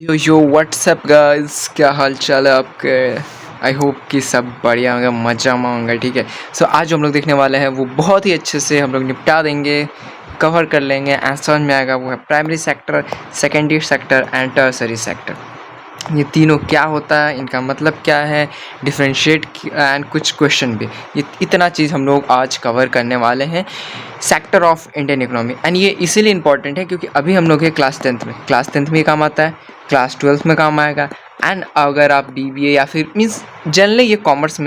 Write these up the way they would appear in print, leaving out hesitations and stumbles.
यो WhatsApp guys, क्या हाल चाल है आपके। आई होप कि सब बढ़िया होंगे, मज़ा में होंगे। ठीक है, सो आज हम लोग देखने वाले हैं वो बहुत ही अच्छे से हम लोग निपटा देंगे, कवर कर लेंगे एंड समझ में आएगा। वो है primary sector, secondary sector and tertiary sector. ये तीनों क्या होता है, इनका मतलब क्या है, डिफ्रेंशिएट एंड कुछ क्वेश्चन भी। ये इतना चीज़ हम लोग आज कवर करने वाले हैं sector of Indian economy. And ये इसीलिए इम्पॉर्टेंट है क्योंकि अभी हम लोग हैं क्लास टेंथ में ये काम आता है, क्लास 12th में काम आएगा। एंड अगर आप BBA या फिर मीन्स जनरली ये कॉमर्स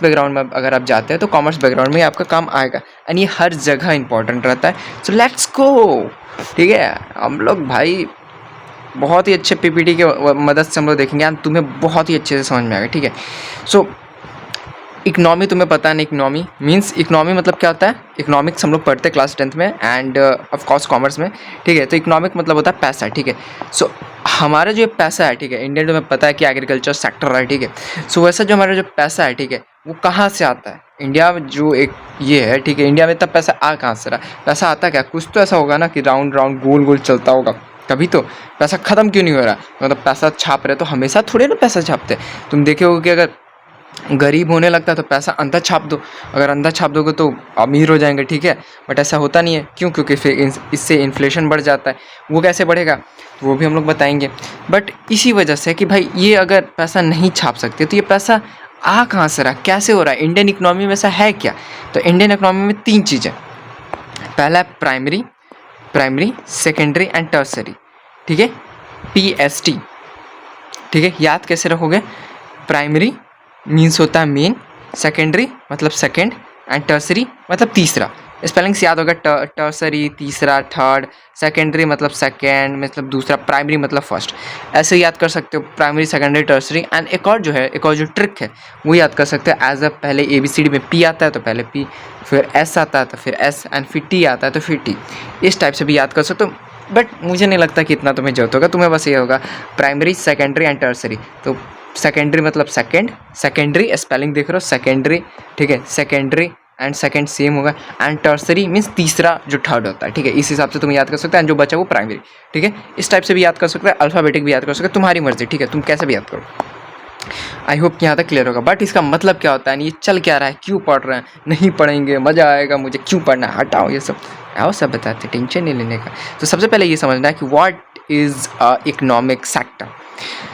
बैकग्राउंड में अगर आप जाते हैं तो कॉमर्स बैकग्राउंड में आपका काम आएगा। एंड ये हर जगह इंपॉर्टेंट रहता है। So let's go. ठीक है, हम लोग भाई बहुत ही अच्छे PPT के मदद से हम लोग देखेंगे एंड तुम्हें बहुत ही अच्छे से समझ में आएगा। ठीक है, सो इकनॉमी तुम्हें पता है ना, इकनॉमी मीन्स इकनॉमी मतलब क्या होता है। इकोनॉमिक्स हम लोग पढ़ते हैं क्लास 10th में एंड ऑफ कोर्स कॉमर्स में। ठीक है, तो इकोनॉमिक मतलब होता है पैसा। ठीक है, सो हमारा जो पैसा है, ठीक है, इंडियन तुम्हें पता है कि एग्रीकल्चर सेक्टर है। ठीक है, सो वैसा जो हमारा जो पैसा है, ठीक है, वो कहाँ से आता है। इंडिया में जो एक ये है, ठीक है, इंडिया में इतना पैसा आ कहाँ से रहा। पैसा आता क्या, कुछ तो ऐसा होगा ना कि राउंड राउंड गोल गोल चलता होगा, तभी तो पैसा ख़त्म क्यों नहीं हो रहा। मतलब पैसा छाप रहे तो हमेशा थोड़े ना पैसा छापते। तुम देखे हो कि अगर गरीब होने लगता है तो पैसा अंदर छाप दो, अगर अंदर छाप दोगे तो अमीर हो जाएंगे। ठीक है, बट ऐसा होता नहीं है। क्यों? क्योंकि फिर इससे इन्फ्लेशन बढ़ जाता है। वो कैसे बढ़ेगा वो भी हम लोग बताएंगे। बट इसी वजह से कि भाई ये अगर पैसा नहीं छाप सकते तो ये पैसा आ कहाँ से रहा, कैसे हो रहा है, इंडियन इकोनॉमी में ऐसा है क्या। तो इंडियन इकोनॉमी में 3 चीज़ें। पहला है प्राइमरी सेकेंडरी एंड टर्सरी। ठीक है, PST। ठीक है, याद कैसे रखोगे। प्राइमरी मीन्स होता है मेन, सेकेंडरी मतलब सेकेंड एंड टर्सरी मतलब तीसरा। स्पेलिंग्स याद होगा, टर्सरी तीसरा, थर्ड, सेकेंडरी मतलब सेकेंड मतलब दूसरा, प्राइमरी मतलब फर्स्ट। ऐसे याद कर सकते हो प्राइमरी सेकेंडरी टर्सरी। एंड एक और जो ट्रिक है वो याद कर सकते हो एज अ पहले ABCD में P आता है तो पहले P, फिर S आता है तो फिर S एंड फिर T आता है तो फिर T। इस टाइप से भी याद कर सकते हो, बट मुझे नहीं लगता कि इतना तुम्हें जरूरत होगा। तुम्हें बस ये होगा प्राइमरी सेकेंडरी एंड टर्सरी। तो सेकेंडरी मतलब सेकेंडरी स्पेलिंग देख रहे हो, सेकेंडरी। ठीक है, सेकेंडरी एंड सेकेंड सेम होगा। एंड टर्सरी मीन्स तीसरा जो थर्ड होता है। ठीक है, इस हिसाब से तुम याद कर सकते हो। एंड जो बचा वो प्राइमरी। ठीक है, इस टाइप से भी याद कर सकते हो, अल्फ़ाबेटिक भी याद कर सकते हो, तुम्हारी मर्जी। ठीक है, तुम कैसे भी याद करो। आई होप कि यहाँ तक क्लियर होगा। बट इसका मतलब क्या होता है, ये चल क्या रहा है, क्यों पढ़ रहे हैं, नहीं पढ़ेंगे मज़ा आएगा मुझे, क्यों पढ़ना है, हटाओ ये सब, आओ सब बताते, टेंशन नहीं लेने का। तो सबसे पहले ये समझना है कि what is economic sector.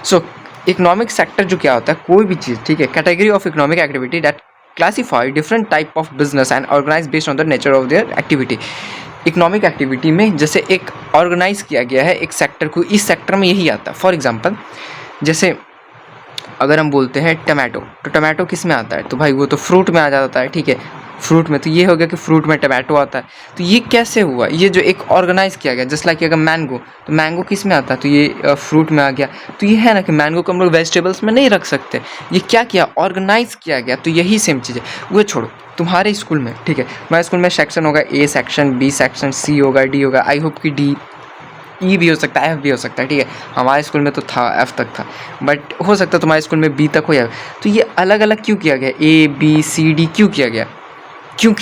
So economic sector जो क्या होता है, कोई भी चीज़, ठीक है, category of economic activity that classify different type of business and organise based on the nature of their activity. Economic activity में जैसे एक ऑर्गेनाइज किया गया है एक सेक्टर को, इस सेक्टर में यही आता है। फॉर एग्जांपल जैसे अगर हम बोलते हैं टमाटो, तो टमाटो किस में आता है, तो भाई वो तो फ्रूट में आ जाता है। ठीक है, फ्रूट में, तो ये हो गया कि फ्रूट में टमाटो आता है। तो ये कैसे हुआ, ये जो एक ऑर्गेनाइज किया गया। जस्ट लाइक अगर मैंगो, तो मैंगो किस में आता है, तो ये फ्रूट में आ गया। तो ये है ना कि मैंगो को हम लोग वेजिटेबल्स में नहीं रख सकते, ये क्या किया, ऑर्गेनाइज किया गया। तो यही सेम चीज़ है। वो छोड़ो, तुम्हारे स्कूल में, ठीक है, हमारे स्कूल में सेक्शन होगा, A section, B section, C होगा, D होगा। आई होप कि D E भी हो सकता है, F भी हो सकता है। ठीक है, हमारे स्कूल में तो था F तक था, बट हो सकता है तुम्हारे स्कूल में B तक हो जाए। तो ये अलग अलग क्यों किया गया, A B C D क्यों किया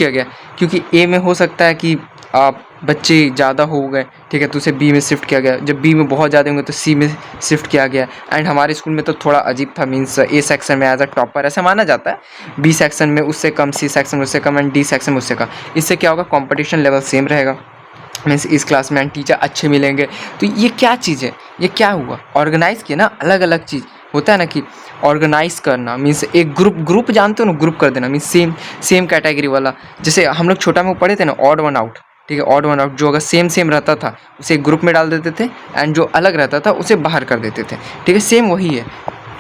गया, क्योंकि A में हो सकता है कि आप बच्चे ज़्यादा हो गए, ठीक है, तो उसे B में शिफ्ट किया गया। जब B में बहुत ज़्यादा होंगे तो C में शिफ्ट किया गया। एंड हमारे स्कूल में तो थोड़ा अजीब था, मीन्स A सेक्शन में एज अ टॉपर ऐसा माना जाता है, B सेक्शन में उससे कम, C सेक्शन में उससे कम एंड D सेक्शन में उससे कम। इससे क्या होगा, कॉम्पिटिशन लेवल सेम रहेगा, मीन्स इस क्लास में एंड टीचर अच्छे मिलेंगे। तो ये क्या चीज़ है, ये क्या हुआ, ऑर्गेनाइज किया ना, अलग अलग चीज़ होता है ना कि ऑर्गेनाइज करना मीन्स एक ग्रुप जानते हो ना, ग्रुप कर देना मीन्स सेम कैटेगरी वाला। जैसे हम लोग छोटा में पढ़े थे ना, ऑड वन आउट। ठीक है, ऑड वन आउट, जो अगर सेम रहता था उसे एक ग्रुप में डाल देते थे एंड जो अलग रहता था उसे बाहर कर देते थे। ठीक है, सेम वही है।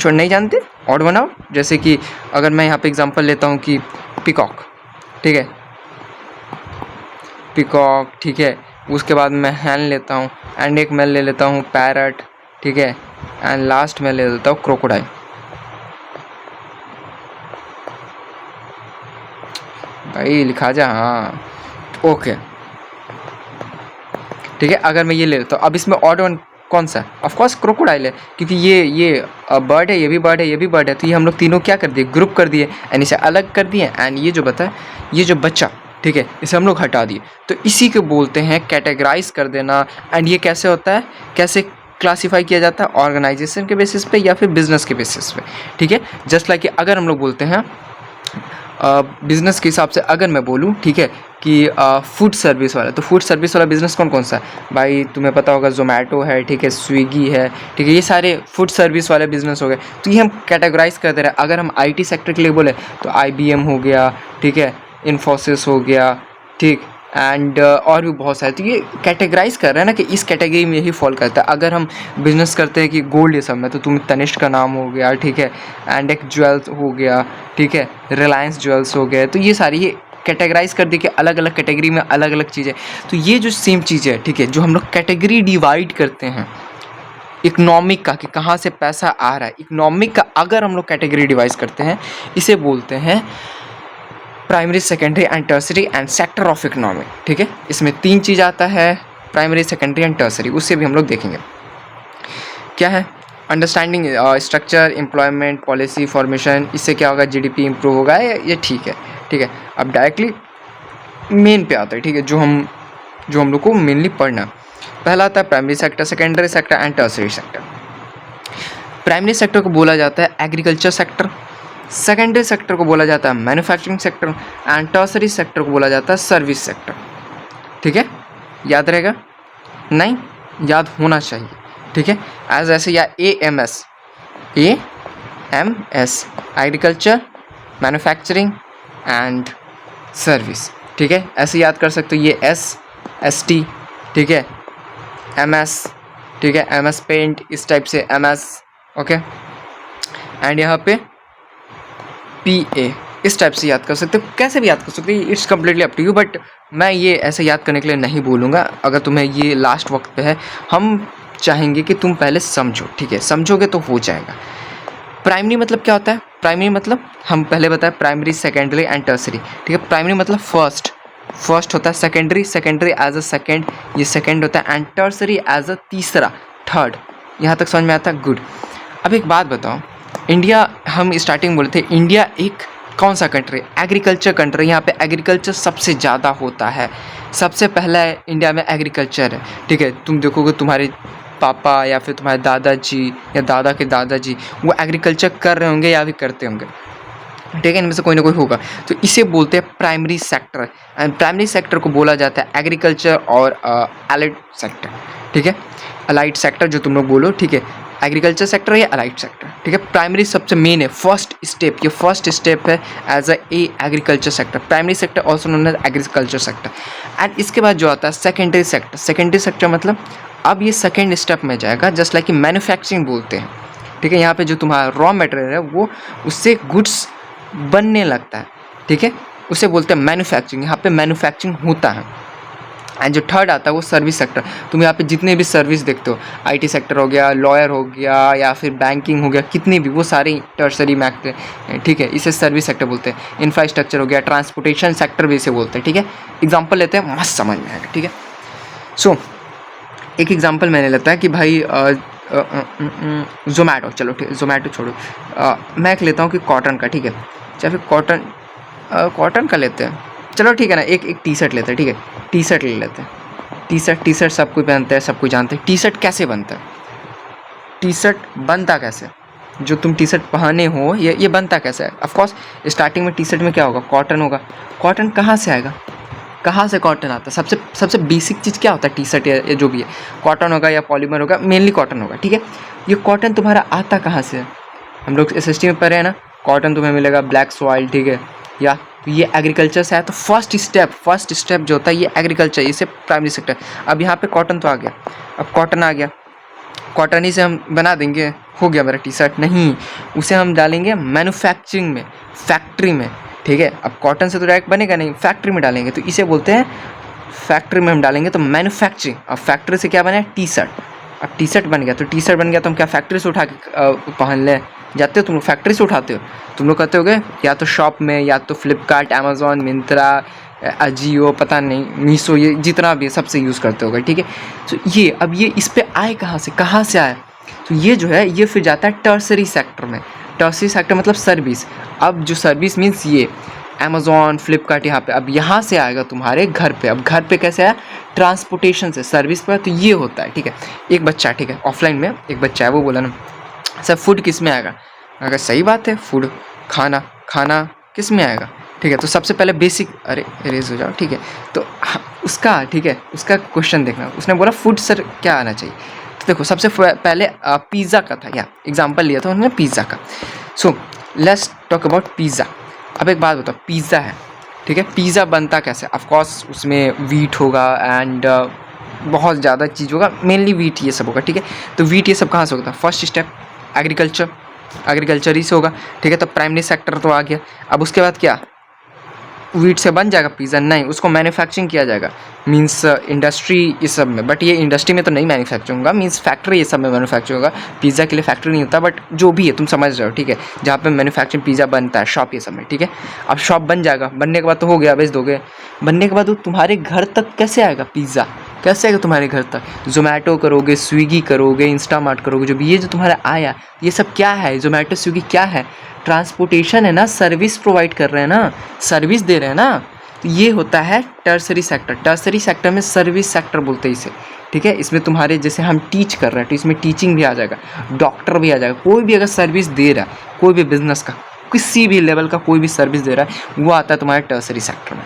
छोड़ नहीं जानते ऑड वन आउट। जैसे कि अगर मैं यहाँ पे एग्जांपल लेता हूँ कि पिकॉक, ठीक है, पिकॉक, ठीक है, उसके बाद मैं हैन लेता हूँ एंड एक मैं ले लेता हूँ पैरट, ठीक है, एंड लास्ट में ले लेता हूँ क्रोकोडाइल। भाई लिखा जा, हाँ ओके, ठीक है। अगर मैं ये ले लेता हूँ, अब इसमें ऑड वन कौन सा है, ऑफकोर्स क्रोकोडाइल है, क्योंकि ये बर्ड है, ये भी बर्ड है, ये भी बर्ड है। तो ये हम लोग तीनों क्या कर दिए, ग्रुप कर दिए एंड इसे अलग कर दिए। एंड ये जो बता, ये जो बच्चा, ठीक है, इसे हम लोग हटा दिए। तो इसी को बोलते हैं कैटेगराइज कर देना। एंड ये कैसे होता है, कैसे क्लासीफाई किया जाता है ऑर्गेनाइजेशन के बेसिस पे या फिर बिजनेस के बेसिस पे, ठीक है। जस्ट लाइक कि अगर हम लोग बोलते हैं बिज़नेस के हिसाब से अगर मैं बोलूँ, ठीक है, कि फूड सर्विस वाला, तो फूड सर्विस वाला बिज़नेस कौन कौन सा है भाई, तुम्हें पता होगा ज़ोमैटो है, ठीक है, स्विगी है, ठीक है, ये सारे फूड सर्विस वाले बिज़नेस हो गए। तो ये हम कैटेगराइज करते रहे। अगर हम आईटी सेक्टर के लिए बोले तो IBM हो गया, ठीक है, इन्फोसिस हो गया, ठीक, एंड और भी बहुत सारे। तो ये कैटेगराइज कर रहे हैं ना कि इस कैटेगरी में यही फॉल करता है। अगर हम बिज़नेस करते हैं कि गोल्ड ये सब में, तो तुम्हें तनिष्क का नाम हो गया, ठीक है, एंड एक ज्वेल्स हो गया, ठीक है, रिलायंस ज्वेल्स हो गए। तो ये सारी ये कैटेगराइज कर दी कि अलग अलग कैटेगरी में अलग अलग चीज़ें। तो ये जो सेम चीज़ है, ठीक है, जो हम लोग कैटेगरी डिवाइड करते हैं इकोनॉमिक का, कि कहाँ से पैसा आ रहा है, इकोनॉमिक का अगर हम लोग कैटेगरी डिवाइड करते हैं, इसे बोलते हैं primary, secondary and tertiary and sector of economy, ठीक है। इसमें 3 चीज़ आता है, प्राइमरी, सेकेंडरी एंड टर्सरी, उससे भी हम लोग देखेंगे क्या है। Understanding structure, employment, policy formation, इससे क्या होगा, GDP इंप्रूव होगा, ये ठीक है, ठीक है। अब डायरेक्टली मेन पे आता है, ठीक है, जो हम लोग को मेनली पढ़ना। पहला आता है primary sector, secondary sector and tertiary sector. Primary sector को बोला जाता है एग्रीकल्चर सेक्टर, सेकेंडरी सेक्टर को बोला जाता है manufacturing sector and tertiary sector को बोला जाता है सर्विस सेक्टर, ठीक है। याद रहेगा? नहीं, याद होना चाहिए, ठीक है। एज ऐसे या AMS agriculture, manufacturing and service, ठीक है, ऐसे याद कर सकते हो। ये ST, ठीक है, MS, ठीक है, MS पेंट, इस टाइप से MS, ओके, एंड यहाँ पे PA, इस टाइप से याद कर सकते हो, कैसे भी याद कर सकते हो, it's completely up to you. But मैं ये ऐसे याद करने के लिए नहीं बोलूँगा। अगर तुम्हें ये लास्ट वक्त पे है, हम चाहेंगे कि तुम पहले समझो, ठीक है, समझोगे तो हो जाएगा। प्राइमरी मतलब क्या होता है? प्राइमरी मतलब हम पहले बताएं, प्राइमरी, सेकेंडरी एंड टर्सरी, ठीक है। प्राइमरी मतलब फर्स्ट होता है, सेकेंडरी एज अ सेकेंड, ये सेकेंड होता है, एंड टर्सरी एज अ तीसरा, थर्ड। यहाँ तक समझ में आता है? गुड। अब एक बात बताओ, इंडिया, हम स्टार्टिंग में बोले थे इंडिया एक कौन सा कंट्री? Agriculture country. यहाँ पे एग्रीकल्चर सबसे ज़्यादा होता है, सबसे पहला इंडिया में एग्रीकल्चर है, ठीक है। तुम देखोगे तुम्हारे पापा या फिर तुम्हारे दादाजी या दादा के दादाजी वो एग्रीकल्चर कर रहे होंगे या भी करते होंगे, ठीक है, इनमें से कोई ना कोई होगा। तो इसे बोलते हैं primary sector, and primary sector को बोला जाता है एग्रीकल्चर और अलाइड सेक्टर, ठीक है। अलाइड सेक्टर जो तुम लोग बोलो, ठीक है, एग्रीकल्चर सेक्टर या अलाइड सेक्टर, ठीक है। प्राइमरी सबसे मेन है, फर्स्ट स्टेप, ये फर्स्ट स्टेप है as a agriculture sector, primary sector also known as agriculture sector. And इसके बाद जो आता है सेकेंडरी सेक्टर, सेकेंडरी सेक्टर मतलब अब ये सेकेंड स्टेप में जाएगा, जस्ट लाइक कि मैन्युफैक्चरिंग बोलते हैं, ठीक है। यहाँ पे जो तुम्हारा रॉ मटेरियल है वो उससे गुड्स बनने लगता है, ठीक है, उसे बोलते हैं मैन्युफैक्चरिंग। यहाँ पे मैन्युफैक्चरिंग होता है। एंड जो थर्ड आता है वो सर्विस सेक्टर। तुम यहाँ पे जितने भी सर्विस देखते हो, IT सेक्टर हो गया, लॉयर हो गया या फिर बैंकिंग हो गया, कितने भी, वो सारे टर्सरी में आते हैं, ठीक है, इसे सर्विस सेक्टर बोलते हैं। इंफ्रास्ट्रक्चर हो गया, ट्रांसपोर्टेशन सेक्टर भी इसे बोलते हैं, ठीक है। एग्जाम्पल लेते हैं, मस्त समझ में आएगा, ठीक है। सो एक एग्जाम्पल मैंने लेता है कि भाई ज़ोमैटो, चलो ठीक है, ज़ोमैटो छोड़ो, मैं एक लेता हूँ कि कॉटन का, ठीक है, चाहे फिर कॉटन का लेते हैं, चलो ठीक है ना, एक T-शर्ट लेते हैं, ठीक है, T-शर्ट ले लेते हैं। T-शर्ट सब कोई पहनता है, सब कोई जानते हैं। T-शर्ट कैसे बनता है? T-शर्ट बनता कैसे? जो तुम T-शर्ट पहने हो ये बनता कैसे है? ऑफकोर्स स्टार्टिंग में T-शर्ट में क्या होगा? कॉटन होगा। कॉटन कहाँ से आएगा? कहाँ से कॉटन आता है? सबसे बेसिक चीज़ क्या होता है? T-शर्ट या जो भी है, कॉटन होगा या पॉलीमर होगा, मेनली कॉटन होगा, ठीक है। ये कॉटन तुम्हारा आता कहाँ से है? हम लोग SST में पढ़े हैं ना, कॉटन तुम्हें मिलेगा ब्लैक सॉइल, ठीक है, या तो ये एग्रीकल्चर से है। तो फर्स्ट स्टेप जो होता है ये एग्रीकल्चर, इसे प्राइमरी सेक्टर। अब यहाँ पे कॉटन तो आ गया, अब कॉटन आ गया, कॉटन ही से हम बना देंगे, हो गया मेरा T-शर्ट, नहीं, उसे हम डालेंगे मैन्युफैक्चरिंग में, फैक्ट्री में, ठीक है। अब कॉटन से तो डायरेक्ट बनेगा नहीं, फैक्ट्री में डालेंगे, तो इसे बोलते हैं फैक्ट्री में हम डालेंगे तो मैन्युफैक्चरिंग। अब फैक्ट्री से क्या बना? T-शर्ट। अब T-शर्ट बन गया, तो T-शर्ट बन गया तो हम क्या फैक्ट्री से उठा के पहन लें? जाते हो तुम लोग फैक्ट्री से उठाते हो, तुम लोग कहते होगे या तो शॉप में, या तो फ्लिपकार्ट, अमेज़ॉन, मिंत्रा, अजियो, पता नहीं, मीशो, ये जितना भी सबसे यूज़ करते होगे, ठीक है। तो ये अब ये इस पे आए कहाँ से आए? तो ये जो है ये फिर जाता है टर्सरी सेक्टर में। टर्सरी सेक्टर मतलब सर्विस। अब जो सर्विस मीन्स ये अमेज़ॉन, फ्लिपकार्ट यहाँ पे। अब यहाँ से आएगा तुम्हारे घर पे। अब घर पे कैसे आया? ट्रांसपोर्टेशन से, सर्विस पे। तो ये होता है, ठीक है। एक बच्चा, ठीक है, ऑफलाइन में एक बच्चा है, वो बोला ना सर फूड किस में आएगा? अगर सही बात है, फूड खाना, खाना किस में आएगा? ठीक है, तो सबसे पहले बेसिक, अरे इरेज हो जाओ, ठीक है। तो उसका, ठीक है, उसका क्वेश्चन देखना। उसने बोला फूड सर क्या आना चाहिए? तो देखो सबसे पहले पिज़्ज़ा का था, या एग्जाम्पल लिया था उन्होंने पिज़्ज़ा का। So let's talk about pizza. अब एक बात बताओ, पिज़्ज़ा है, ठीक है, पिज़्ज़ा बनता कैसे? ऑफकोर्स उसमें वीट होगा एंड बहुत ज़्यादा चीज़ होगा, मेनली वीट ये सब होगा, ठीक है। तो वीट ये सब कहाँ से होता है? फर्स्ट स्टेप एग्रीकल्चर, एग्रीकल्चर ही से होगा, ठीक है। तो प्राइमरी सेक्टर तो आ गया। अब उसके बाद क्या, वीट से बन जाएगा पिज़्ज़ा? नहीं, उसको मैन्युफैक्चरिंग किया जाएगा, मींस इंडस्ट्री इस सब में। बट ये इंडस्ट्री में तो नहीं मैन्युफैक्चरिंग होगा, मींस फैक्ट्री ये सब में मैन्युफैक्चर होगा। पिज़्ज़ा के लिए फैक्ट्री नहीं होता, बट जो भी है तुम समझ रहे हो, ठीक है, जहाँ पे मैन्युफैक्चरिंग पिज़्ज़ा बनता है, शॉप ये सब में, ठीक है। अब शॉप बन जाएगा, बनने के बाद तो हो गया, बेच दोगे। बनने के बाद वो तुम्हारे घर तक कैसे आएगा? पिज़्ज़ा कैसे आएगा तुम्हारे घर तक? जोमेटो करोगे, स्विगी करोगे, इंस्टामार्ट करोगे, जो भी ये जो तुम्हारा आया, ये सब क्या है? जोमेटो स्विगी क्या है? ट्रांसपोर्टेशन है ना, सर्विस प्रोवाइड कर रहे हैं ना, सर्विस दे रहे हैं ना। तो ये होता है टर्सरी सेक्टर। टर्सरी सेक्टर में सर्विस सेक्टर बोलते हैं इसे, ठीक है। इसमें तुम्हारे जैसे हम टीच कर रहे हैं तो इसमें टीचिंग भी आ जाएगा, डॉक्टर भी आ जाएगा। कोई भी अगर सर्विस दे रहा है, कोई भी बिजनेस का किसी भी लेवल का कोई भी सर्विस दे रहा है, वो आता है तुम्हारे टर्सरी सेक्टर में।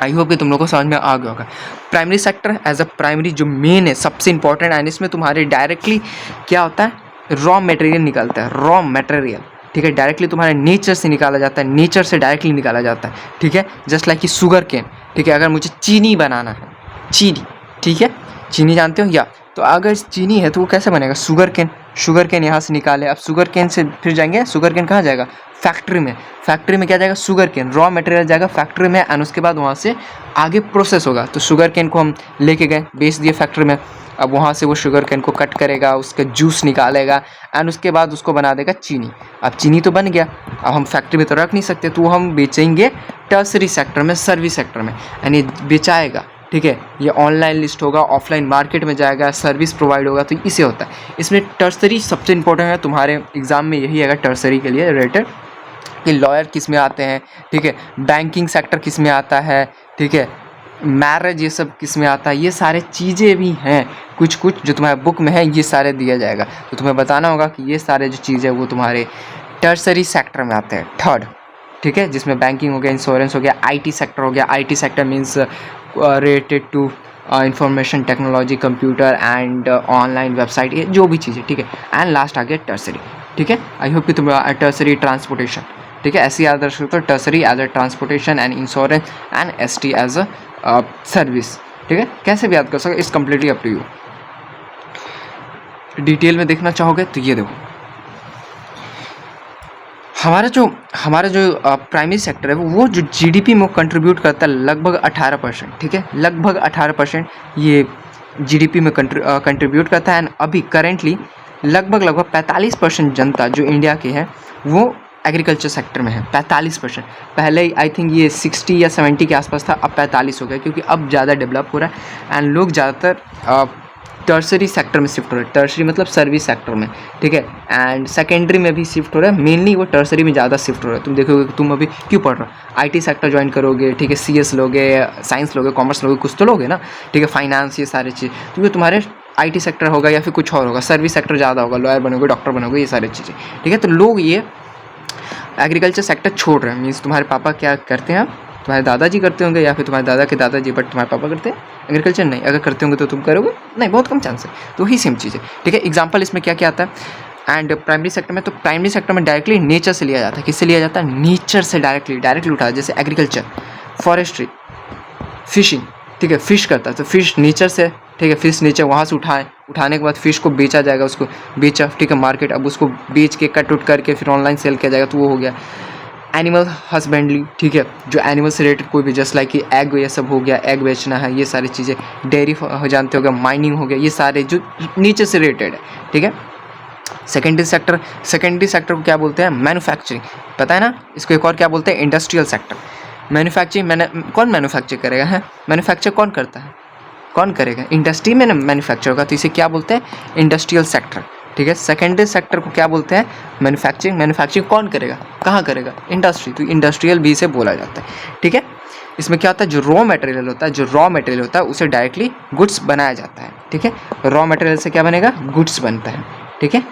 आई होप कि तुम लोग को समझ में आ गया होगा। Primary sector as a primary जो मेन है, सबसे इंपॉर्टेंट, एंड इसमें तुम्हारे डायरेक्टली क्या होता है? रॉ मटेरियल निकलता है, रॉ मटेरियल, ठीक है। डायरेक्टली तुम्हारे नेचर से निकाला जाता है, नेचर से डायरेक्टली निकाला जाता है, ठीक है। जस्ट लाइक कि शुगर केन, ठीक है। अगर मुझे चीनी बनाना है, चीनी, ठीक है, चीनी जानते हो या? तो अगर चीनी है तो वो कैसे बनेगा? शुगर केन, शुगर केन यहाँ से निकाले। अब शुगर केन से फिर जाएंगे, शुगर केन कहाँ जाएगा? फैक्ट्री में। फैक्ट्री में क्या जाएगा? शुगर केन, रॉ मटेरियल जाएगा फैक्ट्री में, एंड उसके बाद वहाँ से आगे प्रोसेस होगा। तो शुगर केन को हम लेके गए, बेच दिए फैक्ट्री में। अब वहाँ से वो शुगर केन को कट करेगा, उसका जूस निकालेगा, एंड उसके बाद उसको बना देगा चीनी। अब चीनी तो बन गया, अब हम फैक्ट्री में तो रख नहीं सकते, तो हम बेचेंगे टर्सरी सेक्टर में, सर्विस सेक्टर में, एंड ये बेचाएगा, ठीक है। ये ऑनलाइन लिस्ट होगा, ऑफलाइन मार्केट में जाएगा, सर्विस प्रोवाइड होगा। तो इसे होता है। इसमें टर्सरी सबसे इंपॉर्टेंट है, तुम्हारे एग्जाम में यही आएगा टर्सरी के लिए रिलेटेड, कि लॉयर किस में आते हैं, ठीक है, बैंकिंग सेक्टर किस में आता है, ठीक है, मैरिज ये सब किस में आता है। ये सारे चीज़ें भी हैं कुछ कुछ जो तुम्हारे बुक में है, ये सारे दिया जाएगा। तो तुम्हें बताना होगा कि ये सारे जो चीज़ें वो तुम्हारे टर्सरी सेक्टर में आते हैं, थर्ड, ठीक है, जिसमें बैंकिंग हो गया, इंश्योरेंस हो गया, आईटी सेक्टर हो गया। IT sector means related to information technology, computer and online website, ये जो भी चीज़ें, ठीक है। एंड लास्ट आ गया टर्सरी, ठीक है। आई होप कि तुम टर्सरी ट्रांसपोर्टेशन, ठीक है, ऐसे याद रख सकते हो, tertiary as a transportation and insurance and ST as a service, ठीक है। कैसे भी याद कर सकते, it's completely up to you. Detail में देखना चाहोगे तो ये देखो, हमारा जो प्राइमरी सेक्टर है वो जो जीडीपी में कंट्रीब्यूट करता है लगभग 18%, ठीक है, लगभग 18% ये जीडीपी में कंट्रीब्यूट करता है। एंड अभी करेंटली लगभग 45% जनता जो इंडिया की है वो एग्रीकल्चर सेक्टर में है, 45%। पहले आई थिंक ये 60 या 70 के आसपास था, अब 45 हो गया, क्योंकि अब ज़्यादा डेवलप हो रहा है एंड लोग ज़्यादातर टर्सरी सेक्टर में शिफ्ट हो रहे हैं। टर्सरी मतलब सर्विस सेक्टर में, ठीक है, एंड सेकेंडरी में भी शिफ्ट हो रहा है, मेनली वो टर्सरी में ज़्यादा शिफ्ट हो रहा है। तुम देखोगे कि तुम अभी क्यों पढ़ रहे हो, आईटी सेक्टर ज्वाइन करोगे, ठीक है, सीएस लोगे, साइंस लोगे, कॉमर्स लोगे, कुछ तो लोगे ना, ठीक है, फाइनेंस, ये सारी चीज़, क्योंकि तुम्हारे आईटी सेक्टर होगा या फिर कुछ और होगा, सर्विस सेक्टर ज़्यादा होगा, लॉयर बनोगे, डॉक्टर बनोगे, ये सारी चीज़ें, ठीक है। तो लोग ये एग्रीकल्चर सेक्टर छोड़ रहे हैं। मीन्स तुम्हारे पापा क्या करते हैं, तुम्हारे दादाजी करते होंगे या फिर तुम्हारे दादा के दादाजी, बट तुम्हारे पापा करते हैं एग्रीकल्चर नहीं। अगर करते होंगे तो तुम करोगे नहीं, बहुत कम चांस है। तो वही सेम चीज़ है, ठीक है। एग्जाम्पल इसमें क्या क्या आता है एंड प्राइमरी सेक्टर में, तो प्राइमरी सेक्टर में डायरेक्टली नेचर से लिया जाता है। किससे लिया जाता है? नेचर से डायरेक्टली उठा, जैसे एग्रीकल्चर, फॉरेस्ट्री, फिशिंग, ठीक है, फिश करता है तो फिश नेचर से, ठीक है, फिश नेचर वहाँ से उठाने के बाद फिश को बेचा जाएगा, उसको बेचा, ठीक है, मार्केट, अब उसको बेच के कट उट करके फिर ऑनलाइन सेल किया जाएगा, तो वो हो गया एनिमल हस्बेंड्री, ठीक है, जो एनिमल से रिलेटेड कोई भी, जस्ट लाइक कि एग, ये सब हो गया, एग बेचना है, ये सारी चीज़ें, डेयरी हो जानते हो गया, माइनिंग हो गया, ये सारे जो नेचर से रिलेटेड है, ठीक है। सेकेंडरी सेक्टर को क्या बोलते हैं? मैन्युफैक्चरिंग, पता है ना। इसको एक और क्या बोलते हैं? Industrial sector. मैन्युफैक्चरिंग कौन मैन्युफैक्चर करेगा है? मैन्युफैक्चर कौन करता है? कौन करेगा? इंडस्ट्री में मैन्युफैक्चर होगा, तो इसे क्या बोलते हैं? इंडस्ट्रियल सेक्टर, ठीक है। सेकेंडरी सेक्टर को क्या बोलते हैं? मैन्युफैक्चरिंग। मैन्युफैक्चरिंग कौन करेगा, कहाँ करेगा? इंडस्ट्री, तो इंडस्ट्रियल भी से बोला जाता है, ठीक है। इसमें क्या होता है, जो रॉ मटेरियल होता है उसे डायरेक्टली गुड्स बनाया जाता है, ठीक है। रॉ मटेरियल से क्या बनेगा? गुड्स बनता है, ठीक है।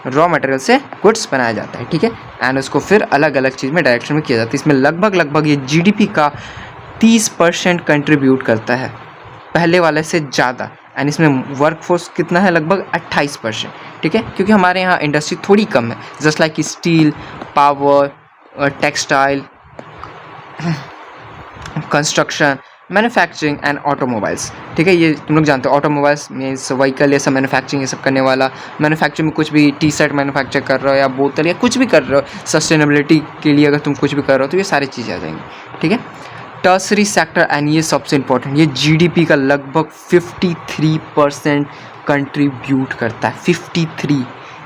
रॉ मटेरियल से गुड्स बनाया जाता है, ठीक है। एंड उसको फिर अलग अलग चीज़ में डायरेक्शन में किया जाता है। इसमें लगभग ये जीडीपी का 30% कंट्रीब्यूट करता है, पहले वाले से ज़्यादा। एंड इसमें वर्कफोर्स कितना है? लगभग 28%, ठीक है। क्योंकि हमारे यहाँ इंडस्ट्री थोड़ी कम है, just like steel, power, textile, construction, manufacturing and automobiles, ठीक है। ये तुम लोग जानते हो, ऑटोमोबाइल्स मीन्स व्हीकल, ये सब मैन्युफैक्चरिंग ये सब करने वाला। मैन्युफैक्चरिंग में कुछ भी टी शर्ट मैन्युफैक्चर कर रहे हो या बोतल या कुछ भी कर रहे हो, सस्टेनेबिलिटी के लिए अगर तुम कुछ भी कर रहे हो तो ये सारी चीज़ें आ जाएंगी, ठीक है। टर्सरी सेक्टर, एंड ये सबसे इंपॉर्टेंट, ये जीडीपी का लगभग 53% कंट्रीब्यूट करता है। 53,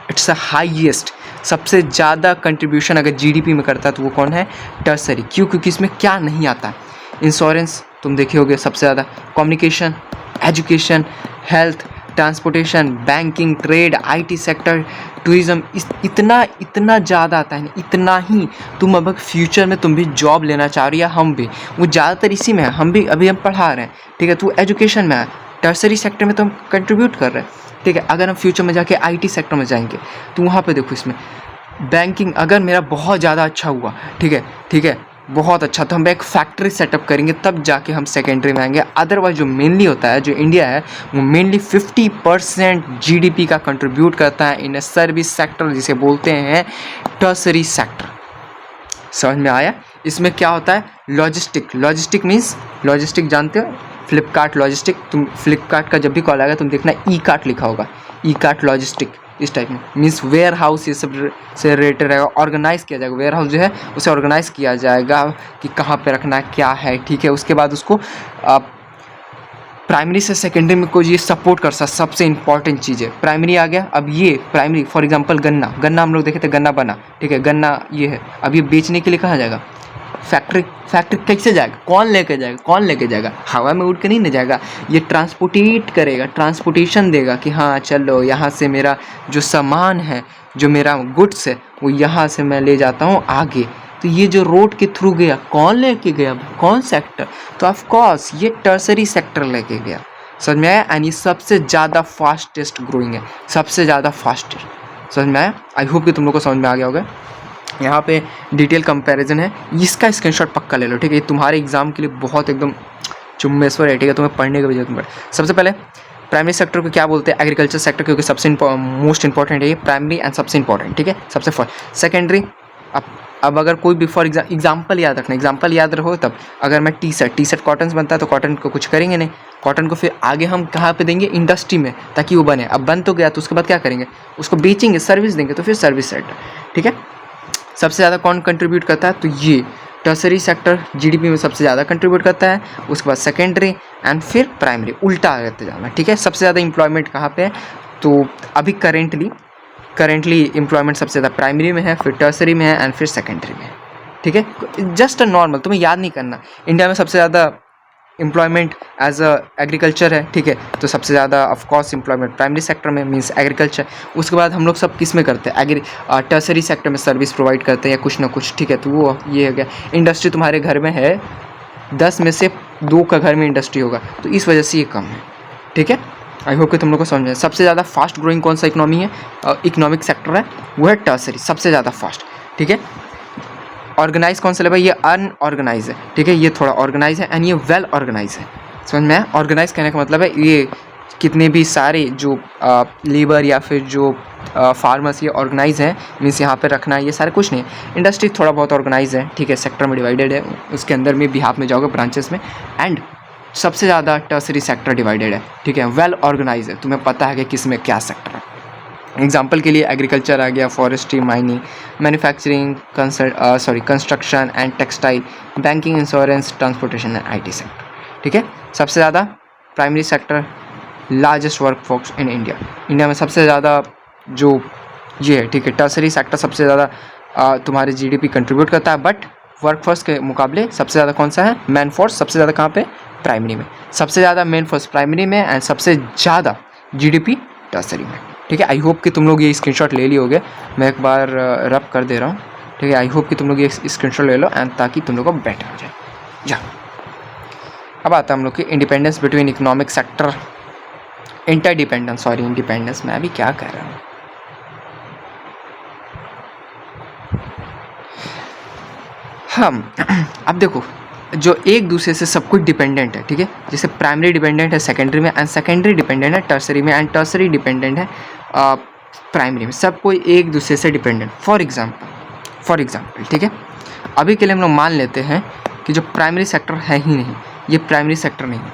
इट्स अ हाईएस्ट, सबसे ज़्यादा कंट्रीब्यूशन अगर जीडीपी में करता है तो वो कौन है? टर्सरी। क्यों? क्योंकि इसमें क्या नहीं आता? इंश्योरेंस तुम देखे होगे सबसे ज़्यादा, communication, education, health, transportation, banking, trade, IT sector, tourism, इतना ज़्यादा आता है ना, इतना ही। तुम अब फ्यूचर में तुम भी जॉब लेना चाह रही हो या हम भी, वो ज़्यादातर इसी में है। हम भी अभी हम पढ़ा रहे हैं, ठीक है। तो एजुकेशन में है, टर्सरी सेक्टर में तो हम कंट्रीब्यूट कर रहे हैं, ठीक है। अगर हम फ्यूचर में जाके आईटी सेक्टर में जाएंगे तो वहाँ पे देखो, इसमें बैंकिंग अगर मेरा बहुत ज़्यादा अच्छा हुआ, ठीक है, बहुत अच्छा, तो हम एक फैक्ट्री सेटअप करेंगे, तब जाके हम सेकेंडरी में आएंगे। अदरवाइज जो मेनली होता है, जो इंडिया है, वो मेनली 50% जीडीपी का कंट्रीब्यूट करता है इन सर्विस सेक्टर, जिसे बोलते हैं टर्सरी सेक्टर। समझ में आया? इसमें क्या होता है? लॉजिस्टिक मीन्स, लॉजिस्टिक जानते हो, फ्लिपकार्ट लॉजिस्टिक। तुम फ्लिपकार्ट का जब भी कॉल आएगा तुम देखना ई कार्ट लिखा होगा, ई कार्ट लॉजिस्टिक, इस टाइप में। मीन्स वेयर हाउस, ये सब से रिलेटेड रहेगा, ऑर्गेनाइज किया जाएगा। वेयर हाउस जो है उसे ऑर्गेनाइज किया जाएगा कि कहाँ पे रखना है, क्या है, ठीक है। उसके बाद उसको प्राइमरी से सेकेंडरी में कोई ये सपोर्ट कर सकता। सबसे इंपॉर्टेंट चीज़ है, प्राइमरी आ गया। अब ये प्राइमरी, फॉर एग्जांपल गन्ना हम लोग देखे थे, गन्ना बना, ठीक है, गन्ना ये है। अब ये बेचने के लिए कहाँ जाएगा? फैक्ट्री कैसे जाएगा? कौन लेके जाएगा? हवा में उड़ के नहीं ना जाएगा, ये ट्रांसपोर्टेट करेगा, ट्रांसपोर्टेशन देगा कि हाँ चलो, यहाँ से मेरा जो सामान है, जो मेरा गुड्स है, वो यहाँ से मैं ले जाता हूँ आगे। तो ये जो रोड के थ्रू गया, कौन लेके गया? कौन सेक्टर? तो ऑफ कोर्स ये टर्सरी सेक्टर लेके गया। समझ में आया? एंड ये सबसे ज़्यादा फास्टेस्ट ग्रोइंग है, सबसे ज़्यादा फास्टेस्ट। समझ में आया? आई होप कि तुम लोग को समझ में आ गया होगा। यहाँ पे डिटेल कंपैरिजन है, इसका स्क्रीनशॉट पक्का ले लो, ठीक है। तुम्हारे एग्जाम के लिए बहुत एकदम चुम्बेश्वर है, ठीक है। तुम्हें पढ़ने की भी जरूरत नहीं पड़े। सबसे पहले प्राइमरी सेक्टर को क्या बोलते हैं? एग्रीकल्चर सेक्टर, क्योंकि सबसे मोस्ट इंपॉर्टेंट है ये, प्राइमरी एंड सबसे इंपॉर्टेंट, ठीक है। सबसे फर्स्ट। सेकेंडरी, अब अगर कोई भी फॉर एग्जाम्पल याद रखना, एग्जाम्पल याद रखो तब। अगर मैं टी शर्ट कॉटन से बनता है तो कॉटन को कुछ करेंगे नहीं, कॉटन को फिर आगे हम कहाँ पे देंगे? इंडस्ट्री में, ताकि वो बने। अब बन तो गया तो उसके बाद क्या करेंगे? उसको बेचेंगे, सर्विस देंगे, तो फिर सर्विस सेक्टर, ठीक है। सबसे ज़्यादा कौन कंट्रीब्यूट करता है? तो ये टर्सरी सेक्टर जीडीपी में सबसे ज़्यादा कंट्रीब्यूट करता है, उसके बाद सेकेंडरी एंड फिर प्राइमरी, उल्टा रहते जाना, ठीक है। सबसे ज़्यादा एम्प्लॉयमेंट कहाँ पे है? तो अभी करेंटली एम्प्लॉयमेंट सबसे ज़्यादा प्राइमरी में है, फिर टर्सरी में है एंड फिर सेकेंडरी में, ठीक है। जस्ट अ नॉर्मल, तुम्हें याद नहीं करना। इंडिया में सबसे ज़्यादा एम्प्लॉयमेंट एज अ एग्रीकल्चर है, ठीक है। तो सबसे ज़्यादा ऑफकोर्स एम्प्लॉयमेंट प्राइमरी सेक्टर में मींस एग्रीकल्चर। उसके बाद हम लोग सब किस में करते हैं? टर्सरी सेक्टर में सर्विस प्रोवाइड करते हैं या कुछ ना कुछ, ठीक है। तो वो ये हो गया। इंडस्ट्री तुम्हारे घर में है, 10 में से 2 का घर में इंडस्ट्री होगा, तो इस वजह से ये कम है, ठीक है। आई होप कि तुम लोग को समझ में। सबसे ज़्यादा फास्ट ग्रोइंग कौन सा इकोनॉमी है, इकोनॉमिक सेक्टर है, वो है टर्सरी, सबसे ज़्यादा फास्ट, ठीक है। ऑर्गेनाइज कौन सा लेवल? ये अनऑर्गेनाइज है, ठीक है। ये थोड़ा ऑर्गेनाइज है एंड ये वेल ऑर्गेनाइज है। समझ में आया? ऑर्गेनाइज कहने का मतलब है ये कितने भी सारे जो लेबर या फिर जो फार्मर्स ये ऑर्गेनाइज है, मीन्स यहाँ पे रखना है, ये सारे कुछ नहीं है। इंडस्ट्री थोड़ा बहुत ऑर्गेनाइज है, ठीक है, सेक्टर में डिवाइडेड है, उसके अंदर में भी हाथ में जाओगे ब्रांचेस में। एंड सबसे ज़्यादा टर्सरी सेक्टर डिवाइडेड है, ठीक है, वेल ऑर्गेनाइज है, तुम्हें पता है कि किस में क्या सेक्टर है। एग्जाम्पल के लिए एग्रीकल्चर आ गया, forestry, mining, manufacturing, construction and textile, banking, insurance, transportation and IT sector, ठीक है। सबसे ज़्यादा primary sector, largest workforce in India में सबसे ज़्यादा जो ये है, ठीक है। टर्सरी सेक्टर सबसे ज़्यादा तुम्हारे जीडीपी कंट्रीब्यूट करता है, बट वर्कफोर्स के मुकाबले सबसे ज़्यादा कौन सा है? मैन फोर्स सबसे ज़्यादा कहाँ पे? प्राइमरी में। सबसे ज़्यादा मैन फोर्स प्राइमरी में एंड सबसे ज़्यादा जीडीपी टर्सरी में, ठीक है। आई होप कि तुम लोग ये स्क्रीनशॉट ले लियोगे, मैं एक बार रब कर दे रहा हूँ, ठीक है। आई होप कि तुम लोग ये स्क्रीनशॉट ले लो एंड ताकि तुम लोग को बेटर हो जाए। या अब आता है हम लोग की independence between economic sector, interdependence, sorry independence, मैं अभी क्या कह रहा हूँ। हम अब देखो, जो एक दूसरे से सब कुछ डिपेंडेंट है, ठीक है। जैसे प्राइमरी डिपेंडेंट है सेकेंडरी में, एंड सेकेंडरी डिपेंडेंट है टर्सरी में, एंड टर्सरी डिपेंडेंट है प्राइमरी में। सब कोई एक दूसरे से डिपेंडेंट। फॉर एग्जाम्पल, ठीक है। अभी के लिए हम लोग मान लेते हैं कि जो प्राइमरी सेक्टर है ही नहीं, ये प्राइमरी सेक्टर नहीं है।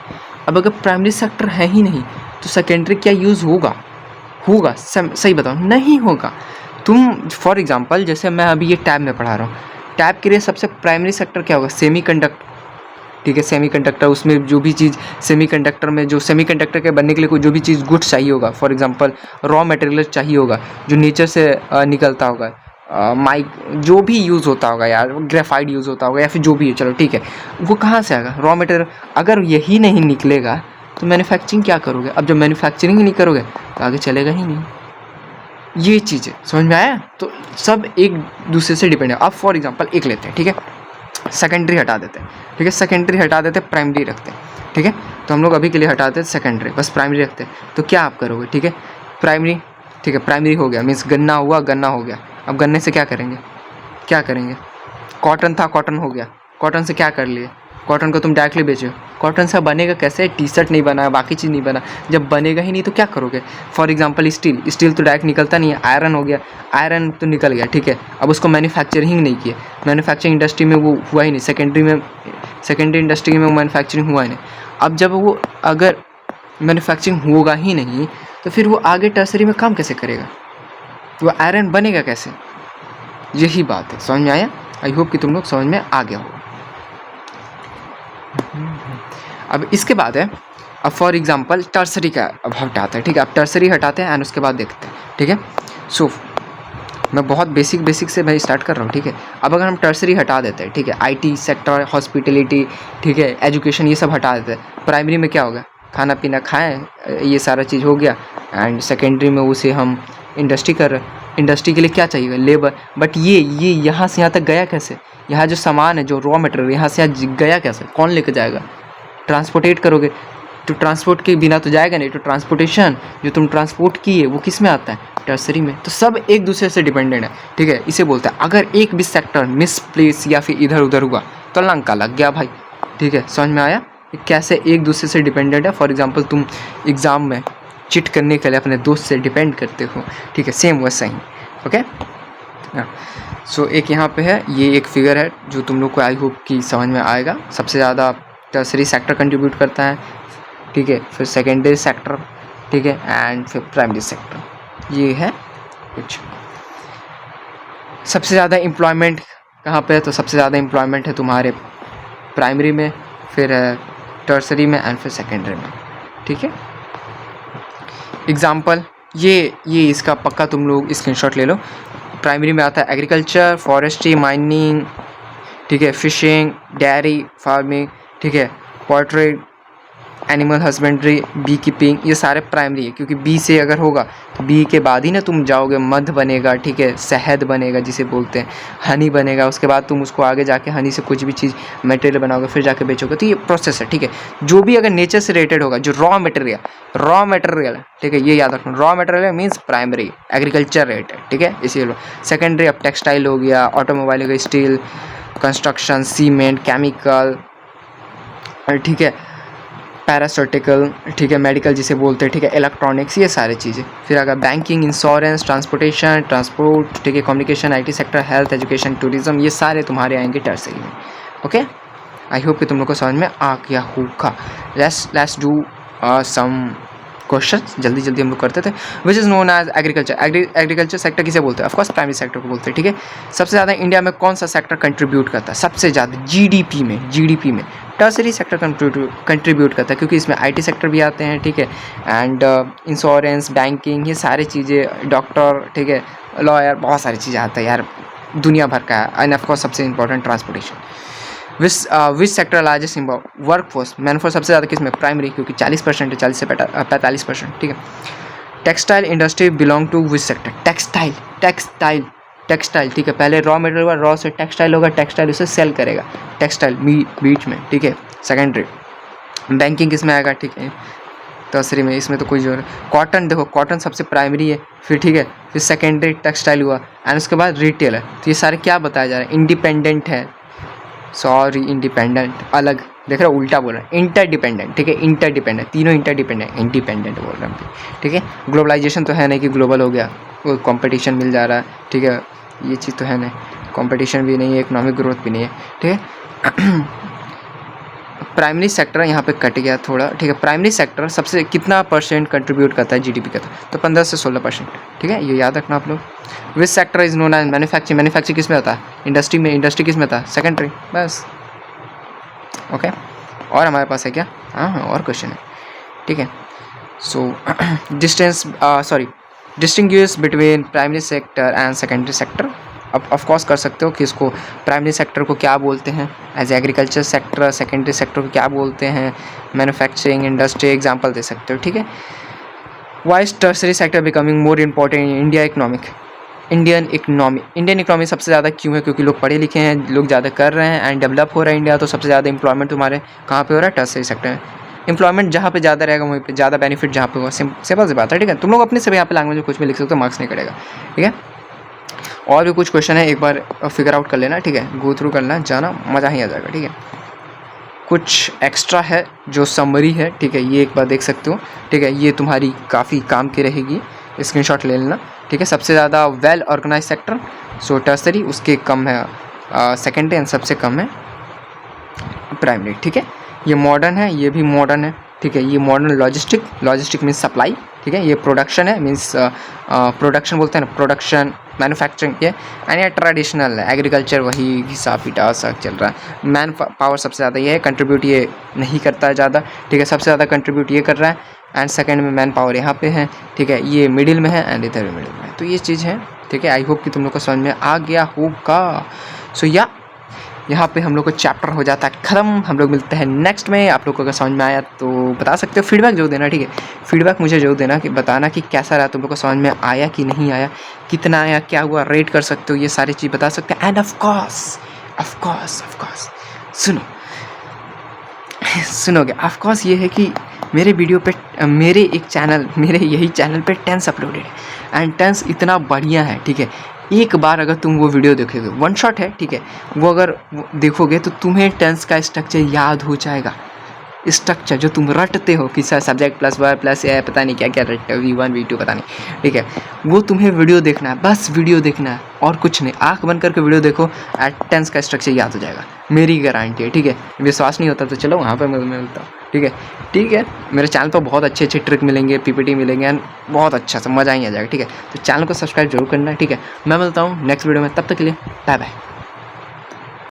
अब अगर प्राइमरी सेक्टर है ही नहीं तो सेकेंडरी क्या यूज़ होगा सही बताओ, नहीं होगा। तुम फॉर एग्जांपल जैसे मैं अभी ये टैब में पढ़ा रहा हूँ, टैब के लिए सबसे प्राइमरी सेक्टर क्या होगा, सेमीकंडक्टर, ठीक है। सेमीकंडक्टर, उसमें जो भी चीज़ सेमीकंडक्टर में, जो सेमीकंडक्टर के बनने के लिए कोई जो भी चीज़ गुड्स चाहिए होगा, फॉर एग्जांपल रॉ मटेरियल चाहिए होगा जो नेचर से निकलता होगा, माइक जो भी यूज़ होता होगा यार, ग्रेफाइट यूज़ होता होगा या फिर जो भी है, चलो ठीक है, वो कहाँ से आएगा, रॉ मटेरियल। अगर यही नहीं निकलेगा तो मैन्युफैक्चरिंग क्या करोगे। अब जब मैन्युफैक्चरिंग ही नहीं करोगे तो आगे चलेगा ही नहीं। ये चीज़ें समझ में आया। तो सब एक दूसरे से डिपेंड है। अब फॉर एग्जांपल एक लेते हैं, ठीक है, सेकेंडरी हटा देते हैं, ठीक है, सेकेंडरी हटा देते हैं, प्राइमरी रखते हैं, ठीक है। तो हम लोग अभी के लिए हटाते हैं सेकेंडरी, बस प्राइमरी रखते हैं। तो क्या आप करोगे, ठीक है, प्राइमरी, ठीक है, प्राइमरी हो गया, मीन्स गन्ना हुआ, गन्ना हो गया। अब गन्ने से क्या करेंगे, कॉटन था, कॉटन हो गया, कॉटन से क्या कर लिए, कॉटन को तुम डायरेक्टली बेचो। कॉटन से बनेगा कैसे, टी शर्ट नहीं बना, बाकी चीज़ नहीं बना। जब बनेगा ही नहीं तो क्या करोगे। फॉर एग्जांपल स्टील तो डायरेक्ट निकलता नहीं है, आयरन हो गया, आयरन तो निकल गया, ठीक है। अब उसको मैन्युफैक्चरिंग नहीं किया, मैन्युफैक्चरिंग इंडस्ट्री में वो हुआ ही नहीं, सेकेंडरी इंडस्ट्री में वो मैन्युफैक्चरिंग हुआ ही नहीं। अब जब वो अगर मैन्युफैक्चरिंग होगा ही नहीं तो फिर वो आगे टर्सरी में काम कैसे करेगा, वो आयरन बनेगा कैसे। यही बात है, समझ में आया। आई होप कि तुम लोग समझ में आ गया हो। अब इसके बाद है, अब फॉर एग्जांपल टर्सरी का अब हटाते हैं, ठीक है। अब टर्सरी हटाते हैं एंड उसके बाद देखते हैं, ठीक है। सो मैं बहुत बेसिक से मैं स्टार्ट कर रहा हूँ, ठीक है। अब अगर हम टर्सरी हटा देते हैं, ठीक है, आईटी सेक्टर, हॉस्पिटलिटी, ठीक है, एजुकेशन, ये सब हटा देते हैं, प्राइमरी में क्या होगा, खाना पीना खाएं, ये सारा चीज़ हो गया। एंड सेकेंडरी में उसे हम इंडस्ट्री कर रहे हैं। इंडस्ट्री के लिए क्या चाहिए, लेबर। बट ये यहाँ से यहाँ तक गया कैसे, यहाँ जो सामान है, जो रॉ मटेरियल यहाँ से यहाँ गया कैसे, कौन लेकर जाएगा, ट्रांसपोर्टेट करोगे तो ट्रांसपोर्ट के बिना तो जाएगा नहीं। तो ट्रांसपोर्टेशन जो तुम ट्रांसपोर्ट किए वो किस में आता है, टर्सरी में। तो सब एक दूसरे से डिपेंडेंट है, ठीक है। इसे बोलते हैं अगर एक भी सेक्टर मिस प्लेस या फिर इधर उधर हुआ तो लंका लग गया भाई, ठीक है। समझ में आया कैसे एक दूसरे से डिपेंडेंट है। फॉर एग्जाम्पल तुम एग्ज़ाम में चिट करने के लिए अपने दोस्त से डिपेंड करते हो, ठीक है, सेम वैसा ही, ओके। सो एक यहाँ पे है, ये एक फिगर है जो तुम लोग को आई होप कि समझ में आएगा। सबसे ज़्यादा टर्सरी सेक्टर कंट्रीब्यूट करता है, ठीक है, फिर सेकेंडरी सेक्टर, ठीक है, एंड फिर प्राइमरी सेक्टर। ये है कुछ। सबसे ज़्यादा एम्प्लॉयमेंट कहाँ पे है, तो सबसे ज़्यादा एम्प्लॉयमेंट है तुम्हारे प्राइमरी में, फिर टर्सरी में एंड फिर सेकेंडरी में, ठीक है। एग्जाम्पल ये इसका पक्का तुम लोग स्क्रीनशॉट ले लो। प्राइमरी में आता है एग्रीकल्चर, फॉरेस्ट्री, माइनिंग, ठीक है, फिशिंग, डेयरी फार्मिंग, ठीक है, poultry, animal husbandry, beekeeping, ये सारे प्राइमरी है। क्योंकि बी से अगर होगा तो बी के बाद ही ना तुम जाओगे, मध बनेगा, ठीक है, शहद बनेगा जिसे बोलते हैं, हनी बनेगा, उसके बाद तुम उसको आगे जाके हनी से कुछ भी चीज़ मटेरियल बनाओगे, फिर जाके बेचोगे। तो ये प्रोसेस है, ठीक है। जो भी अगर नेचर से रिलेटेड होगा, जो रॉ मटेरियल, ठीक है, ये याद रखना, raw material means primary, agriculture related, ठीक है, इसीलिए। सेकेंडरी अब टेक्सटाइल हो गया, ऑटोमोबाइल हो गया, स्टील, कंस्ट्रक्शन, सीमेंट, केमिकल, ठीक है, पैरास्यूटिकल, ठीक है, मेडिकल जिसे बोलते हैं, ठीक है, इलेक्ट्रॉनिक्स, ये सारी चीज़ें। फिर अगर बैंकिंग, इंश्योरेंस, ट्रांसपोर्ट, ठीक है, communication, IT sector, health, education, tourism, ये सारे तुम्हारे आएंगे टर्सरी में, ओके। आई होप कि तुम लोग को समझ में आ गया होगा। लेट्स डू सम क्वेश्चन, जल्दी हम लोग करते थे। Which is known as agriculture. Agriculture sector किसे बोलते हैं, ऑफकोर्स प्राइमरी सेक्टर को बोलते हैं, ठीक है। सबसे ज़्यादा इंडिया में कौन सा सेक्टर कंट्रीब्यूट करता है, सबसे ज़्यादा जीडीपी में टर्सरी सेक्टर कंट्रीब्यूट करता है, क्योंकि इसमें आईटी सेक्टर भी आते हैं, ठीक है, एंड इंश्योरेंस, बैंकिंग, ये सारी चीज़ें, डॉक्टर, ठीक है, लॉयर, बहुत सारी चीज़ें आता है यार, दुनिया भर का है। एंड ऑफकोर्स सबसे important transportation. Which sector largest in work force, man force सबसे ज़्यादा किस में, प्राइमरी, क्योंकि 40% है, 40 से 45%, ठीक है। Textile industry belong to which sector? Textile, textile, textile, ठीक है। पहले रॉ मटेरियल होगा, रॉ से टेक्सटाइल होगा, टेक्सटाइल उसे सेल करेगा, टेक्सटाइल बीच में, ठीक है। सेकेंडरी बैंकिंग किस में आएगा, ठीक है। टर्सरी में, इसमें तो कोई जोर। कॉटन, देखो कॉटन सबसे प्राइमरी है, फिर ठीक है, फिर सेकेंडरी टेक्सटाइल हुआ, एंड उसके बाद रिटेल है। तो ये सारे क्या बताया जा रहा है? इंडिपेंडेंट है, सॉरी इंडिपेंडेंट अलग, देख रहे हो उल्टा बोल रहा है, इंटरडिपेंडेंट, ठीक है। इंटरडिपेंडेंट, तीनों इंटरडिपेंडेंट, इंडिपेंडेंट बोल रहे हैं, ठीक है। ग्लोबलाइजेशन तो है नहीं कि ग्लोबल हो गया, वो कंपटीशन मिल जा रहा है, ठीक है। ये चीज़ तो है नहीं, कंपटीशन भी नहीं है, इकोनॉमिक ग्रोथ भी नहीं है, ठीक है। प्राइमरी सेक्टर यहाँ पे कट गया थोड़ा, ठीक है। प्राइमरी सेक्टर सबसे कितना % कंट्रीब्यूट करता है जीडीपी का? तो 15 से 16%, ठीक है। ये याद रखना आप लोग। Which sector is known as manufacturing? Manufacturing किस में होता है? इंडस्ट्री में। इंडस्ट्री किस में होता है? सेकेंडरी, बस, ओके। और हमारे पास है क्या? हाँ, और क्वेश्चन है, ठीक है। So distinguish between primary sector and secondary sector. अब ऑफ कोर्स कर सकते हो कि इसको प्राइमरी सेक्टर को क्या बोलते हैं, as agriculture sector, secondary sector को क्या बोलते हैं, मैन्युफैक्चरिंग, इंडस्ट्री, एग्जांपल दे सकते हो, ठीक है। Why is tertiary sector becoming more important in India economic? Indian economy सबसे ज़्यादा क्यों है? क्योंकि लोग पढ़े लिखे हैं, लोग ज़्यादा कर रहे हैं, एंड डेवलप हो रहा है इंडिया, तो सबसे ज़्यादा एम्प्लॉयमेंट तुम्हारे कहाँ पे हो रहा है? टर्सरी सेक्टर में। एम्प्लॉयमेंट जहाँ पे ज़्यादा रहेगा वहीं पे ज़्यादा बेनिफिट जहाँ पे होगा, सिंपल सी बात है, ठीक है। तुम लोग अपने से भी यहाँ पे लैंग्वेज में कुछ भी लिख सकते हो, मार्क्स नहीं करेगा, ठीक है। और भी कुछ क्वेश्चन है, एक बार फिगर आउट कर लेना, ठीक है। गो थ्रू करना, जाना, मज़ा ही आ जाएगा, ठीक है। कुछ एक्स्ट्रा है जो समरी है, ठीक है, ये एक बार देख सकते हो, ठीक है। ये तुम्हारी काफ़ी काम की रहेगी, स्क्रीनशॉट ले लेना, ठीक है। सबसे ज़्यादा well organise sector so tertiary, उसके कम है सेकेंडरी, एंड सबसे कम है प्राइमरी, ठीक है। ये मॉडर्न है, ये भी मॉडर्न है, ठीक है। ये मॉडर्न लॉजिस्टिक मीन्स सप्लाई, ठीक है। ये प्रोडक्शन है, मीन्स प्रोडक्शन बोलते हैं ना, प्रोडक्शन, मैन्युफैक्चरिंग, ये एंड ये ट्रेडिशनल है, एग्रीकल्चर वही हिसाब किताब सब चल रहा है। मैन पावर सबसे ज़्यादा ये है, कंट्रीब्यूट ये नहीं करता है ज़्यादा, ठीक है। सबसे ज़्यादा कंट्रीब्यूट ये कर रहा है, एंड सेकंड में मैन पावर यहाँ पे है, ठीक है। ये मिडिल में है, एंड इधर भी मिडिल में है, तो ये चीज़ है, ठीक है। आई होप कि तुम लोग को समझ में आ गया होगा। सो या यहाँ पे हम लोग को चैप्टर हो जाता है ख़त्म। हम लोग मिलते हैं नेक्स्ट में। आप लोग को अगर समझ में आया तो बता सकते हो, फीडबैक जो देना, ठीक है। फीडबैक मुझे जो देना, कि बताना कि कैसा रहा, तुम लोग को समझ में आया कि नहीं आया, कितना आया, क्या हुआ, रेट कर सकते हो, ये सारी चीज़ बता सकते हैं। एंड ऑफ कोर्स सुनोगे, ऑफ कोर्स ये है कि मेरे वीडियो पे, मेरे यही चैनल पे टेंस अपलोडेड है, एंड टेंस इतना बढ़िया है, ठीक है। एक बार अगर तुम वो वीडियो देखोगे, वन शॉट है, ठीक है, वो अगर देखोगे तो तुम्हें टेंस का स्ट्रक्चर याद हो जाएगा। स्ट्रक्चर जो तुम रटते हो कि sir subject plus verb plus a, पता नहीं क्या क्या रटते हो, V1 V2 पता नहीं, ठीक है। वो तुम्हें वीडियो देखना है, बस वीडियो देखना है और कुछ नहीं। आंख बंद करके वीडियो देखो, टेंस का स्ट्रक्चर याद हो जाएगा, मेरी गारंटी है, ठीक है। विश्वास नहीं होता तो चलो वहाँ पर मैं मिलता हूँ, ठीक है। मेरे चैनल पर बहुत अच्छे ट्रिक मिलेंगे, PPT मिलेंगे, एंड बहुत अच्छा सा मज़ा ही आ जाएगा, ठीक है। तो चैनल को सब्सक्राइब जरूर करना है, ठीक है। मैं मिलता हूँ नेक्स्ट वीडियो में, तब तक के लिए बाय बाय।